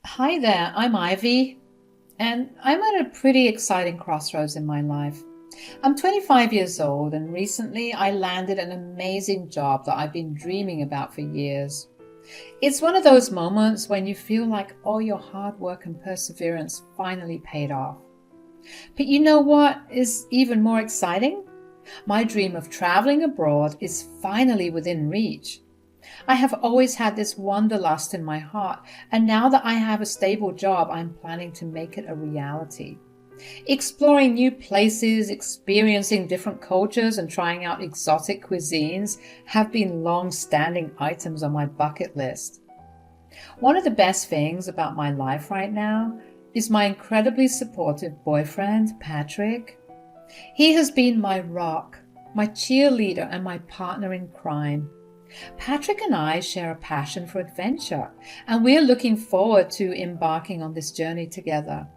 Hi there, I'm Ivy, and I'm at a pretty exciting crossroads in my life. I'm 25 years old, and recently I landed an amazing job that I've been dreaming about for years. It's one of those moments when you feel like all your hard work and perseverance finally paid off. But you know what is even more exciting? My dream of traveling abroad is finally within reach. I have always had this wanderlust in my heart, and now that I have a stable job, I'm planning to make it a reality. Exploring new places, experiencing different cultures, and trying out exotic cuisines have been long standing items on my bucket list. One of the best things about my life right now is my incredibly supportive boyfriend, Patrick. He has been my rock, my cheerleader, and my partner in crime. Patrick and I share a passion for adventure, and we're looking forward to embarking on this journey together.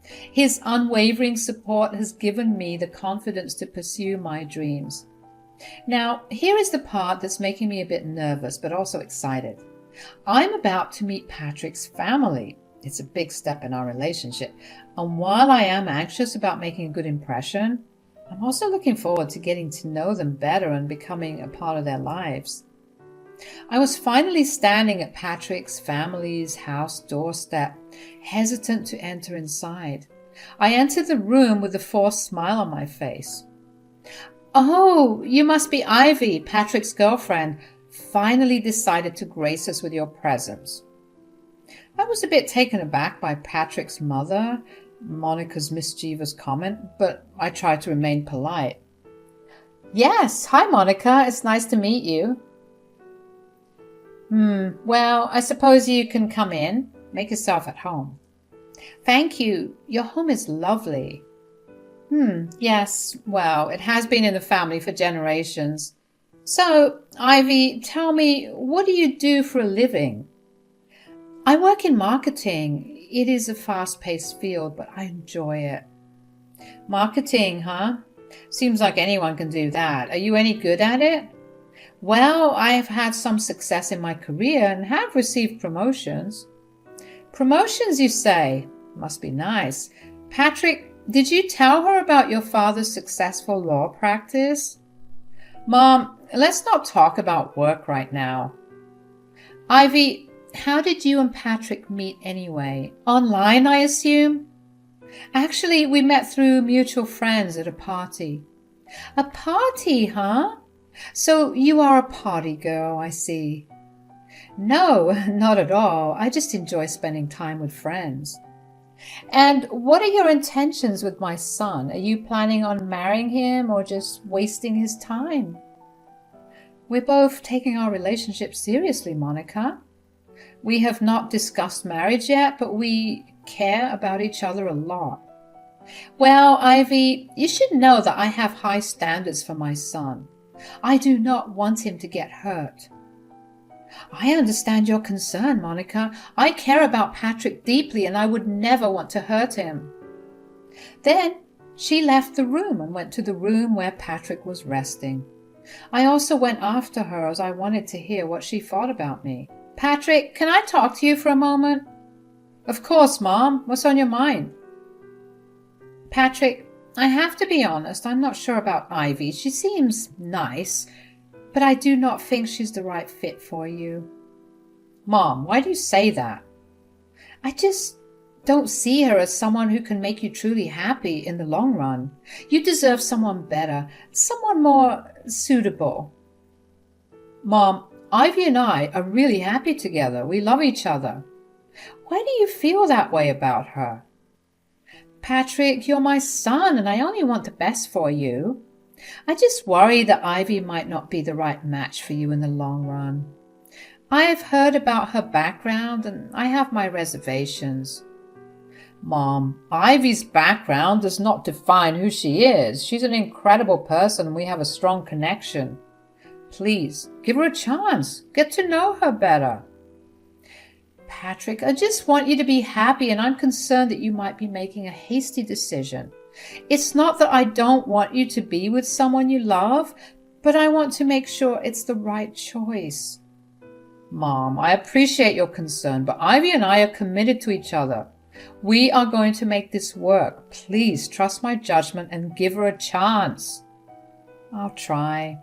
His unwavering support has given me the confidence to pursue my dreams. Now, here is the part that's making me a bit nervous, but also excited. I'm about to meet Patrick's family. It's a big step in our relationship. And while I am anxious about making a good impression, I'm also looking forward to getting to know them better and becoming a part of their lives. I was finally standing at Patrick's family's house doorstep, hesitant to enter inside. I entered the room with a forced smile on my face. "Oh, you must be Ivy, Patrick's girlfriend. Finally decided to grace us with your presence." I was a bit taken aback by Patrick's mother, Monica's mischievous comment, but I tried to remain polite. "Yes, hi Monica, it's nice to meet you." Well, I suppose you can come in. Make yourself at home." "Thank you. Your home is lovely." Yes, well, it has been in the family for generations. So, Ivy, tell me, what do you do for a living?" "I work in marketing. It is a fast-paced field, but I enjoy it." "Marketing, huh? Seems like anyone can do that. Are you any good at it?" "Well, I have had some success in my career and have received promotions." "Promotions, you say? Must be nice. Patrick, did you tell her about your father's successful law practice?" "Mom, let's not talk about work right now." "Ivy, how did you and Patrick meet anyway? Online, I assume?" "Actually, we met through mutual friends at a party." "A party, huh? So you are a party girl, I see." "No, not at all. I just enjoy spending time with friends." "And what are your intentions with my son? Are you planning on marrying him or just wasting his time?" "We're both taking our relationship seriously, Monica. We have not discussed marriage yet, but we care about each other a lot." "Well, Ivy, you should know that I have high standards for my son. I do not want him to get hurt." "I understand your concern, Monica. I care about Patrick deeply and I would never want to hurt him." Then she left the room and went to the room where Patrick was resting. I also went after her as I wanted to hear what she thought about me. "Patrick, can I talk to you for a moment?" "Of course, Mom. What's on your mind?" "Patrick, I have to be honest, I'm not sure about Ivy. She seems nice, but I do not think she's the right fit for you." "Mom, why do you say that?" "I just don't see her as someone who can make you truly happy in the long run. You deserve someone better, someone more suitable." "Mom, Ivy and I are really happy together. We love each other." "Why do you feel that way about her?" "Patrick, you're my son and I only want the best for you. I just worry that Ivy might not be the right match for you in the long run. I've heard about her background and I have my reservations." "Mom, Ivy's background does not define who she is. She's an incredible person and we have a strong connection. Please, give her a chance. Get to know her better." "Patrick, I just want you to be happy and I'm concerned that you might be making a hasty decision. It's not that I don't want you to be with someone you love, but I want to make sure it's the right choice." Mom, I appreciate your concern, but Ivy and I are committed to each other. We are going to make this work. Please trust my judgment and give her a chance. I'll try.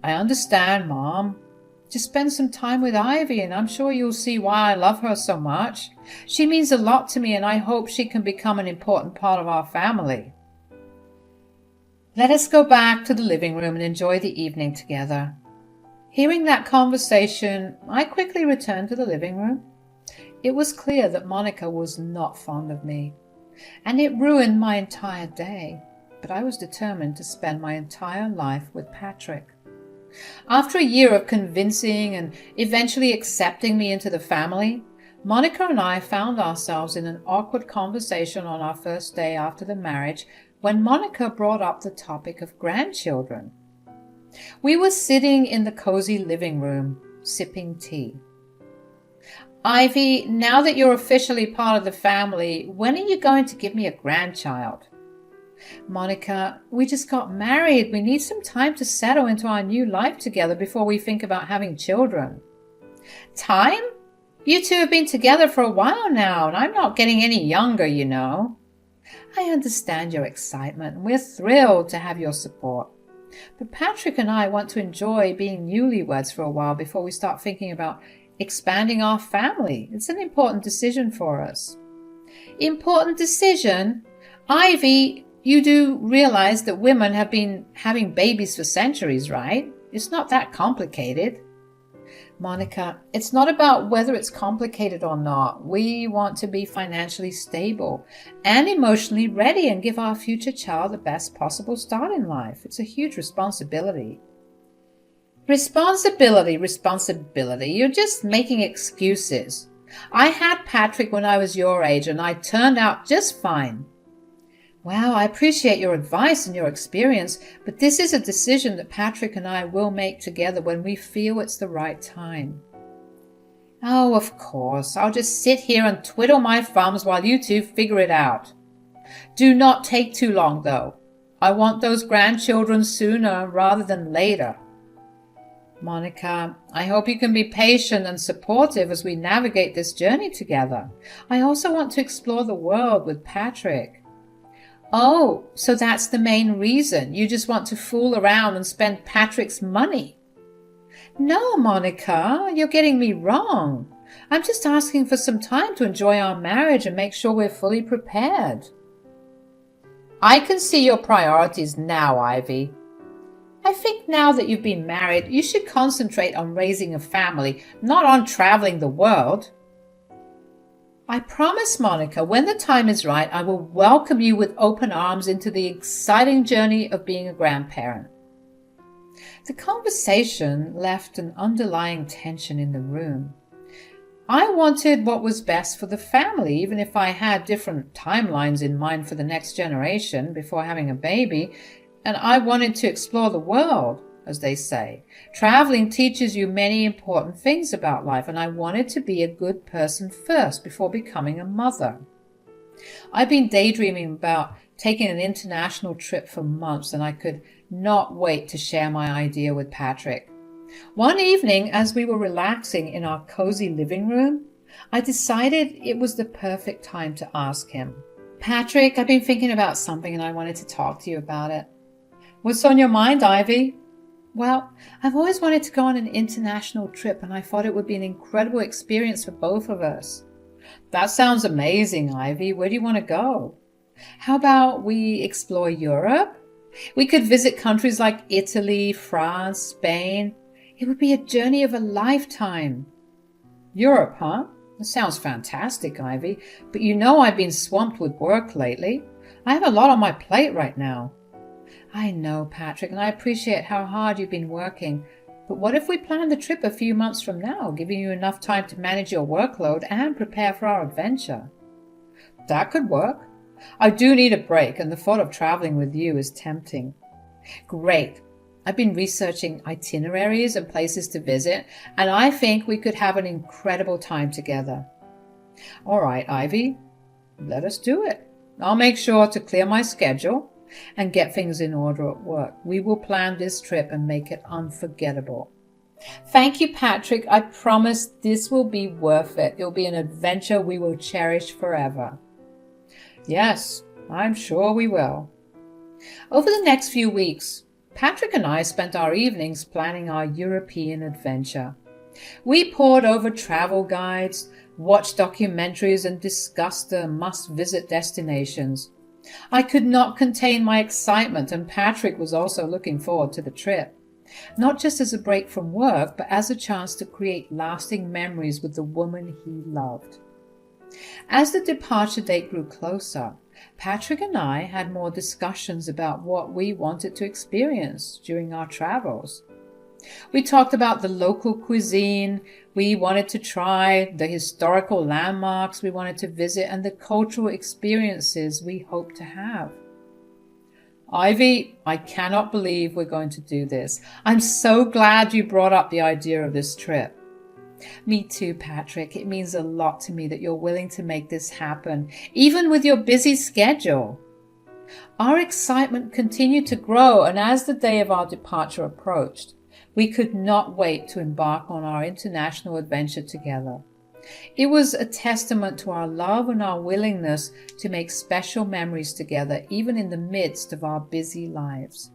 I understand, Mom. Just spend some time with Ivy and I'm sure you'll see why I love her so much. She means a lot to me and I hope she can become an important part of our family. Let us go back to the living room and enjoy the evening together. Hearing that conversation, I quickly returned to the living room. It was clear that Monica was not fond of me, and it ruined my entire day, but I was determined to spend my entire life with Patrick. After a year of convincing and eventually accepting me into the family, Monica and I found ourselves in an awkward conversation on our first day after the marriage when Monica brought up the topic of grandchildren. We were sitting in the cozy living room, sipping tea. Ivy, now that you're officially part of the family, when are you going to give me a grandchild? Monica, we just got married. We need some time to settle into our new life together before we think about having children. Time? You two have been together for a while now, and I'm not getting any younger, you know. I understand your excitement, and we're thrilled to have your support. But Patrick and I want to enjoy being newlyweds for a while before we start thinking about expanding our family. It's an important decision for us. Important decision? Ivy, you do realize that women have been having babies for centuries, right? It's not that complicated. Monica, it's not about whether it's complicated or not. We want to be financially stable and emotionally ready and give our future child the best possible start in life. It's a huge responsibility. Responsibility. You're just making excuses. I had Patrick when I was your age and I turned out just fine. Well, I appreciate your advice and your experience, but this is a decision that Patrick and I will make together when we feel it's the right time. Oh, of course. I'll just sit here and twiddle my thumbs while you two figure it out. Do not take too long, though. I want those grandchildren sooner rather than later. Monica, I hope you can be patient and supportive as we navigate this journey together. I also want to explore the world with Patrick. Oh, so that's the main reason. You just want to fool around and spend Patrick's money. No, Monica, you're getting me wrong. I'm just asking for some time to enjoy our marriage and make sure we're fully prepared. I can see your priorities now, Ivy. I think now that you've been married, you should concentrate on raising a family, not on traveling the world. I promise, Monica, when the time is right, I will welcome you with open arms into the exciting journey of being a grandparent. The conversation left an underlying tension in the room. I wanted what was best for the family, even if I had different timelines in mind for the next generation before having a baby, and I wanted to explore the world. As they say, traveling teaches you many important things about life, and I wanted to be a good person first before becoming a mother. I've been daydreaming about taking an international trip for months, and I could not wait to share my idea with Patrick. One evening, as we were relaxing in our cozy living room, I decided it was the perfect time to ask him. Patrick, I've been thinking about something and I wanted to talk to you about it. What's on your mind, Ivy? Well, I've always wanted to go on an international trip and I thought it would be an incredible experience for both of us. That sounds amazing, Ivy. Where do you want to go? How about we explore Europe? We could visit countries like Italy, France, Spain. It would be a journey of a lifetime. Europe, huh? That sounds fantastic, Ivy. But you know I've been swamped with work lately. I have a lot on my plate right now. I know, Patrick, and I appreciate how hard you've been working. But what if we planned the trip a few months from now, giving you enough time to manage your workload and prepare for our adventure? That could work. I do need a break, and the thought of traveling with you is tempting. Great. I've been researching itineraries and places to visit, and I think we could have an incredible time together. All right, Ivy, let us do it. I'll make sure to clear my schedule and get things in order at work. We will plan this trip and make it unforgettable. Thank you, Patrick. I promise this will be worth it. It'll be an adventure we will cherish forever. Yes, I'm sure we will. Over the next few weeks, Patrick and I spent our evenings planning our European adventure. We pored over travel guides, watched documentaries, and discussed the must-visit destinations. I could not contain my excitement, and Patrick was also looking forward to the trip. Not just as a break from work, but as a chance to create lasting memories with the woman he loved. As the departure date grew closer, Patrick and I had more discussions about what we wanted to experience during our travels. We talked about the local cuisine we wanted to try, the historical landmarks we wanted to visit, and the cultural experiences we hoped to have. Ivy, I cannot believe we're going to do this. I'm so glad you brought up the idea of this trip. Me too, Patrick. It means a lot to me that you're willing to make this happen, even with your busy schedule. Our excitement continued to grow, and as the day of our departure approached, we could not wait to embark on our international adventure together. It was a testament to our love and our willingness to make special memories together, even in the midst of our busy lives.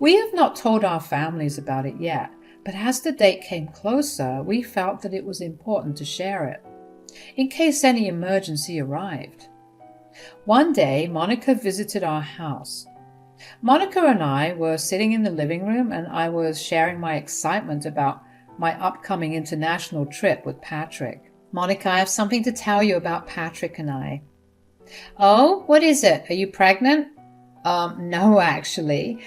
We have not told our families about it yet, but as the date came closer, we felt that it was important to share it, in case any emergency arrived. One day, Monica visited our house. Monica and I were sitting in the living room, and I was sharing my excitement about my upcoming international trip with Patrick. Monica, I have something to tell you about Patrick and I. Oh, what is it? Are you pregnant? No, actually.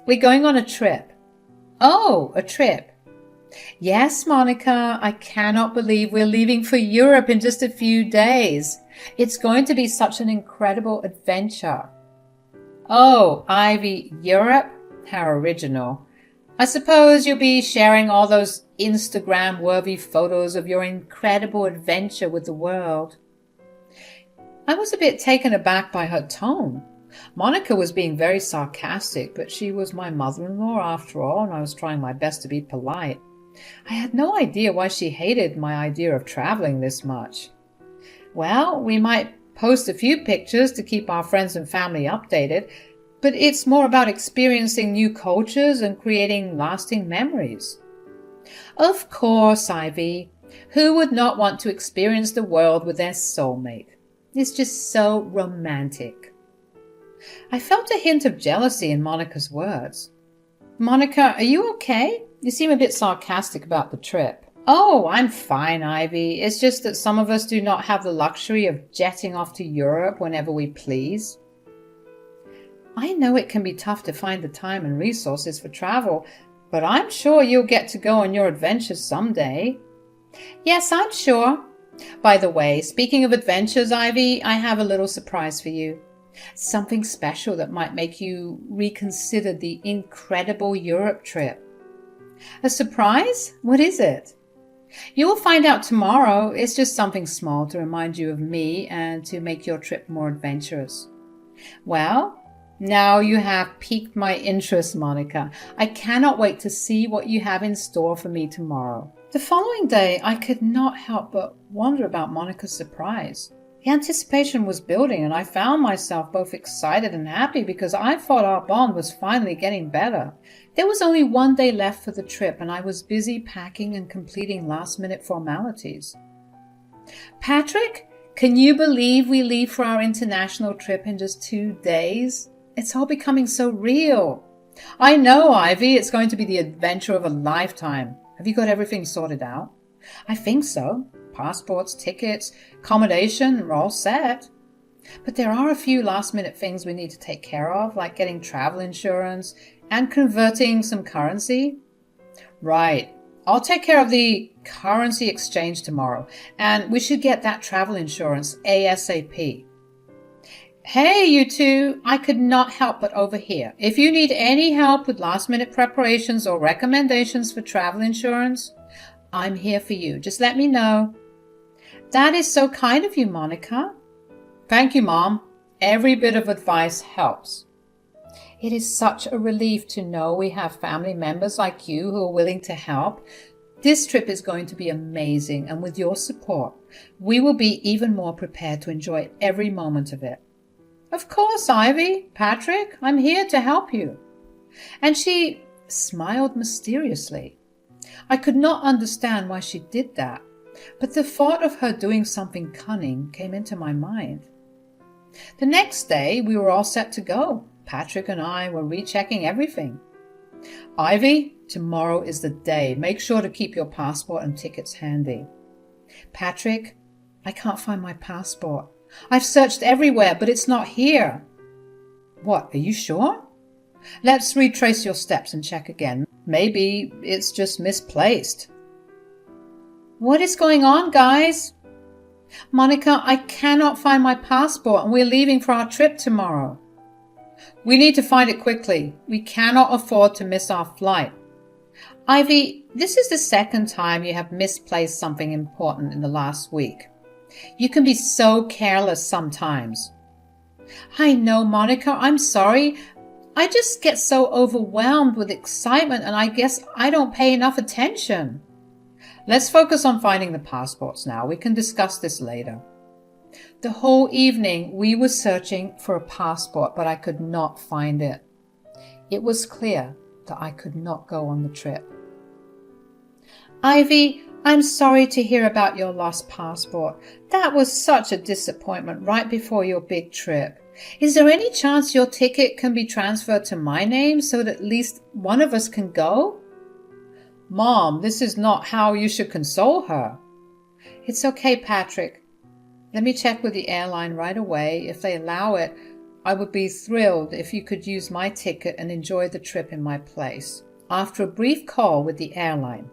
We're going on a trip. Oh, a trip. Yes, Monica, I cannot believe we're leaving for Europe in just a few days. It's going to be such an incredible adventure. Oh, Ivy, Europe? How original. I suppose you'll be sharing all those Instagram-worthy photos of your incredible adventure with the world. I was a bit taken aback by her tone. Monica was being very sarcastic, but she was my mother-in-law after all, and I was trying my best to be polite. I had no idea why she hated my idea of traveling this much. Well, we might post a few pictures to keep our friends and family updated, but it's more about experiencing new cultures and creating lasting memories. Of course, Ivy. Who would not want to experience the world with their soulmate? It's just so romantic. I felt a hint of jealousy in Monica's words. Monica, are you okay? You seem a bit sarcastic about the trip. Oh, I'm fine, Ivy. It's just that some of us do not have the luxury of jetting off to Europe whenever we please. I know it can be tough to find the time and resources for travel, but I'm sure you'll get to go on your adventures someday. Yes, I'm sure. By the way, speaking of adventures, Ivy, I have a little surprise for you. Something special that might make you reconsider the incredible Europe trip. A surprise? What is it? You will find out tomorrow. It's just something small to remind you of me and to make your trip more adventurous. Well, now you have piqued my interest, Monica. I cannot wait to see what you have in store for me tomorrow. The following day, I could not help but wonder about Monica's surprise. The anticipation was building, and I found myself both excited and happy because I thought our bond was finally getting better. There was only one day left for the trip, and I was busy packing and completing last-minute formalities. Patrick, can you believe we leave for our international trip in just 2 days? It's all becoming so real. I know, Ivy, it's going to be the adventure of a lifetime. Have you got everything sorted out? I think so. Passports, tickets, accommodation, we're all set. But there are a few last-minute things we need to take care of, like getting travel insurance and converting some currency. Right. I'll take care of the currency exchange tomorrow, and we should get that travel insurance ASAP. Hey, you two, I could not help but overhear. If you need any help with last-minute preparations or recommendations for travel insurance, I'm here for you. Just let me know. That is so kind of you, Monica. Thank you, Mom. Every bit of advice helps. It is such a relief to know we have family members like you who are willing to help. This trip is going to be amazing, and with your support, we will be even more prepared to enjoy every moment of it. Of course, Ivy, Patrick, I'm here to help you. And she smiled mysteriously. I could not understand why she did that, but the thought of her doing something cunning came into my mind. The next day, we were all set to go. Patrick and I were rechecking everything. Ivy, tomorrow is the day. Make sure to keep your passport and tickets handy. Patrick, I can't find my passport. I've searched everywhere, but it's not here. What, are you sure? Let's retrace your steps and check again. Maybe it's just misplaced. What is going on, guys? Monica, I cannot find my passport and we're leaving for our trip tomorrow. We need to find it quickly. We cannot afford to miss our flight. Ivy, this is the second time you have misplaced something important in the last week. You can be so careless sometimes. I know, Monica, I'm sorry. I just get so overwhelmed with excitement and I guess I don't pay enough attention. Let's focus on finding the passports now. We can discuss this later. The whole evening we were searching for a passport, but I could not find it. It was clear that I could not go on the trip. Ivy, I'm sorry to hear about your lost passport. That was such a disappointment right before your big trip. Is there any chance your ticket can be transferred to my name so that at least one of us can go? Mom, this is not how you should console her. It's okay, Patrick. Let me check with the airline right away. If they allow it, I would be thrilled if you could use my ticket and enjoy the trip in my place. After a brief call with the airline,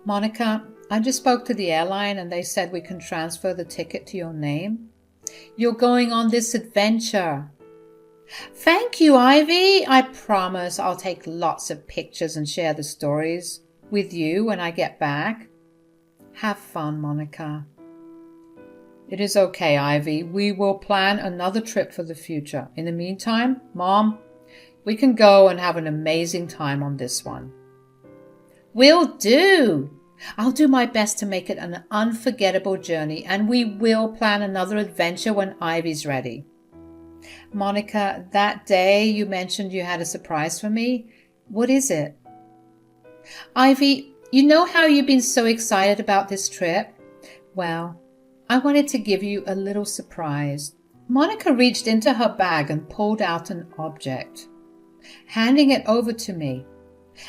Monica, I just spoke to the airline and they said we can transfer the ticket to your name. You're going on this adventure. Thank you, Ivy. I promise I'll take lots of pictures and share the stories with you when I get back. Have fun, Monica. It is okay, Ivy. We will plan another trip for the future. In the meantime, Mom, we can go and have an amazing time on this one. Will do. I'll do my best to make it an unforgettable journey, and we will plan another adventure when Ivy's ready. Monica, that day you mentioned you had a surprise for me. What is it? Ivy, you know how you've been so excited about this trip? Well, I wanted to give you a little surprise. Monica reached into her bag and pulled out an object, handing it over to me.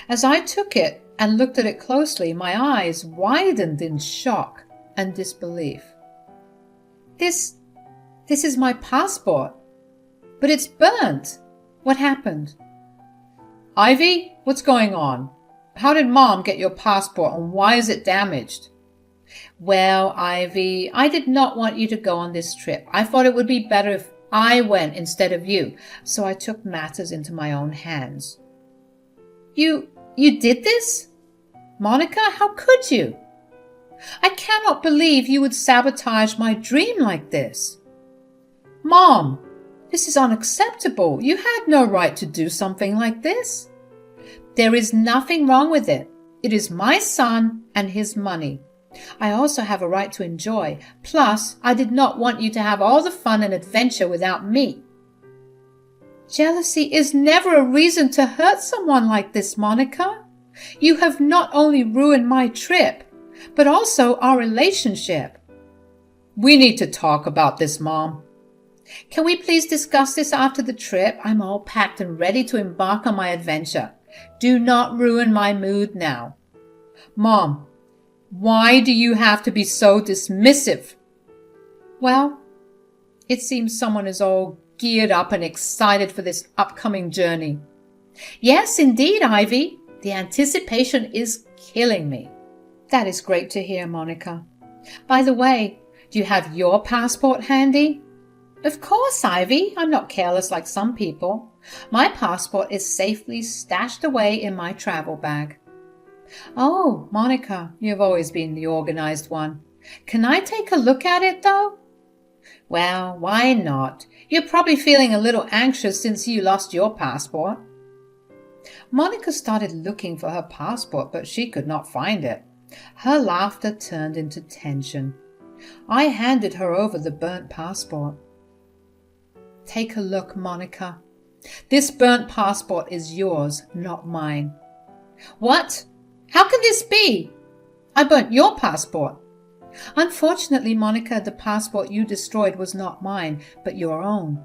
As I took it and looked at it closely, my eyes widened in shock and disbelief. This is my passport, but it's burnt. What happened? Ivy, what's going on? How did Mom get your passport and why is it damaged? Well, Ivy, I did not want you to go on this trip. I thought it would be better if I went instead of you, so I took matters into my own hands. You did this? Monica, how could you? I cannot believe you would sabotage my dream like this. Mom, this is unacceptable. You had no right to do something like this. There is nothing wrong with it. It is my son and his money. I also have a right to enjoy. Plus, I did not want you to have all the fun and adventure without me. Jealousy is never a reason to hurt someone like this, Monica. You have not only ruined my trip, but also our relationship. We need to talk about this, Mom. Can we please discuss this after the trip? I'm all packed and ready to embark on my adventure. Do not ruin my mood now. Mom, why do you have to be so dismissive? Well, it seems someone is all geared up and excited for this upcoming journey. Yes, indeed, Ivy. The anticipation is killing me. That is great to hear, Monica. By the way, do you have your passport handy? Of course, Ivy. I'm not careless like some people. My passport is safely stashed away in my travel bag. Oh, Monica, you've always been the organized one. Can I take a look at it, though? Well, why not? You're probably feeling a little anxious since you lost your passport. Monica started looking for her passport, but she could not find it. Her laughter turned into tension. I handed her over the burnt passport. Take a look, Monica. This burnt passport is yours, not mine. What? How can this be? I burnt your passport. Unfortunately, Monica, the passport you destroyed was not mine, but your own.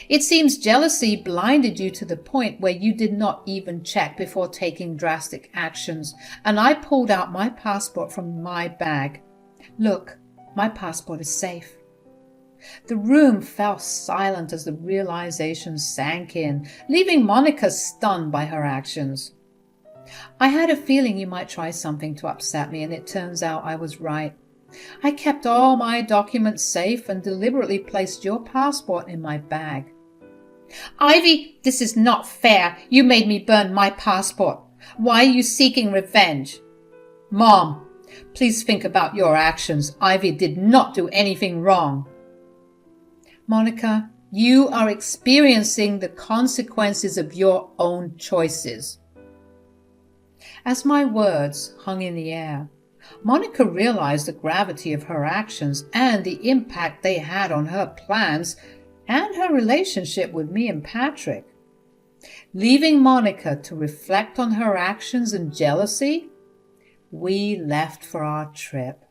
It seems jealousy blinded you to the point where you did not even check before taking drastic actions, and I pulled out my passport from my bag. Look, my passport is safe. The room fell silent as the realization sank in, leaving Monica stunned by her actions. I had a feeling you might try something to upset me, and it turns out I was right. I kept all my documents safe and deliberately placed your passport in my bag. Ivy, this is not fair. You made me burn my passport. Why are you seeking revenge? Mom, please think about your actions. Ivy did not do anything wrong. Monica, you are experiencing the consequences of your own choices. As my words hung in the air, Monica realized the gravity of her actions and the impact they had on her plans and her relationship with me and Patrick. Leaving Monica to reflect on her actions and jealousy, we left for our trip.